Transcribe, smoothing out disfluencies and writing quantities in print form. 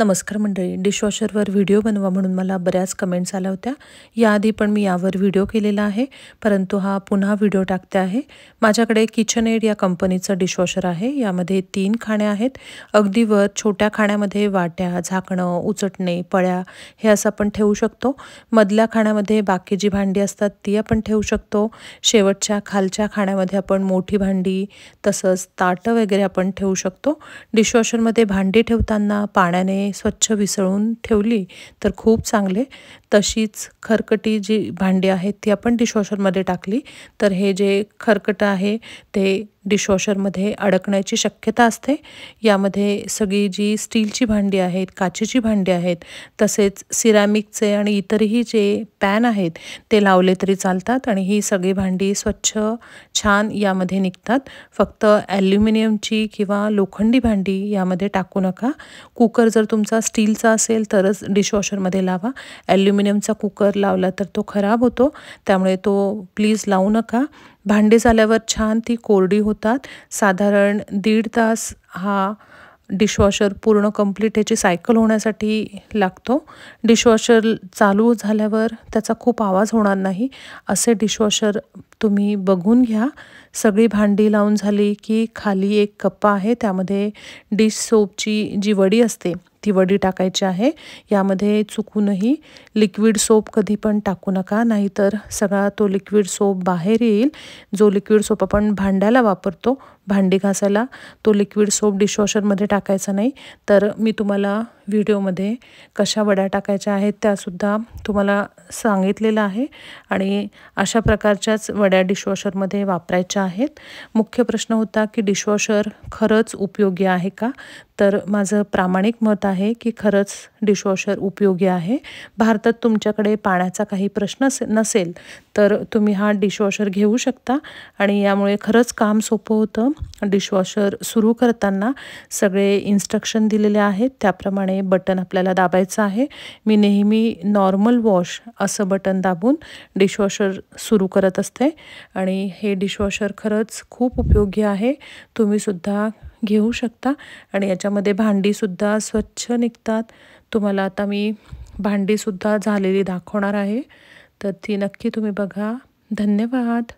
नमस्कार मंडळी, डिशवॉशरवर व्हिडिओ बनवा म्हणून मला बऱ्याच कमेंट्स आल्या होत्या। याआधी पण मी यावर व्हिडिओ केलेला आहे, परंतु हा पुन्हा व्हिडिओ टाकते आहे। माझ्याकडे किचनएड या कंपनीचं डिशवॉशर आहे। यामध्ये 3 खाणे आहेत। अगदी वर छोट्या खाण्यामध्ये वाट्या, झाकणं, उचटणे, पळ्या हे असं आपण ठेवू शकतो। मधल्या खाण्यामध्ये बाकी जी भांडी असतात ती आपण ठेवू शकतो। शेवटच्या खालच्या खाण्यामध्ये आपण मोठी भांडी तसंच ताटं वगैरे आपण ठेवू शकतो। डिशवॉशरमध्ये भांडी ठेवताना पाण्याने स्वच्छ विसळून ठेवली तर खूप चांगले। तशीच खरकटी जी भांडी आहेत ती आपण डिशवॉशरमध्ये टाकली तर हे जे खरकट आहे ते डिशवॉशरमध्ये अडकण्याची शक्यता असते। यामध्ये सगळी जी स्टीलची भांडी आहेत, काचेची भांडी आहेत, तसेच सिरॅमिकचे आणि इतरही जे पॅन आहेत ते लावले तरी चालतात आणि ही सगळी भांडी स्वच्छ छान यामध्ये निघतात। फक्त ॲल्युमिनियमची किंवा लोखंडी भांडी यामध्ये टाकू नका। कुकर जर तुमचा स्टीलचा असेल तरच डिशवॉशरमध्ये लावा। ॲल्युमिनियमचा कुकर लावला तर तो खराब होतो, त्यामुळे तो प्लीज लावू नका। भांडी झाल्यावर छान ती कोरडी होतात। साधारण 1.5 तास हा डिशवॉशर पूर्ण कंप्लीट याची सायकल होण्यासाठी लागतो। डिशवॉशर चालू झाल्यावर त्याचा खूप आवाज होणार नाही असे डिशवॉशर तुम्ही बघून घ्या। सगळी भांडी लावून झाली की खाली एक कप्पा आहे, त्यामध्ये डिश सोपची जी वडी असते ती वडी टाकायची आहे। यामध्ये चुकूनही लिक्विड सोप कधी पण टाकू नका, नाहीतर सगळा तो लिक्विड सोप बाहेर येईल। जो लिक्विड सोप आपण भांड्याला वापरतो भांडी घासायला तो लिक्विड सोप डिशवॉशरमध्ये टाकायचा नाही। तर मी तुम्हाला व्हिडिओमध्ये कशा वड्या टाकायच्या आहेत त्यासुद्धा तुम्हाला सांगितलेलं आहे आणि अशा प्रकारच्याच वड्या डिशवॉशरमध्ये वापरायच्या आहेत। मुख्य प्रश्न होता की डिशवॉशर खरंच उपयोगी आहे का? तर माझं प्रामाणिक मत आहे की खरंच डिशवॉशर उपयोगी आहे। भारतात तुमच्याकडे पाण्याचा काही प्रश्न नसेल तर तुम्ही हा डिशवॉशर घेऊ शकता आणि यामुळे खरंच काम सोपं होतं। डिशवॉशर सुरू करताना सगळे इन्स्ट्रक्शन दिलेले आहेत, त्याप्रमाणे बटन आपल्याला दाबायचं आहे। मी नेहमी नॉर्मल वॉश असं बटन दाबून डिशवॉशर सुरू करत असते आणि हे डिशवॉशर खरंच खूप उपयोगी आहे। तुम्हीसुद्धा घेऊ शकता आणि याच्यामध्ये भांडीसुद्धा स्वच्छ निघतात। तुम्हाला आता मी भांडीसुद्धा झालेली दाखवणार आहे, तर ती नक्की तुम्ही बघा। धन्यवाद।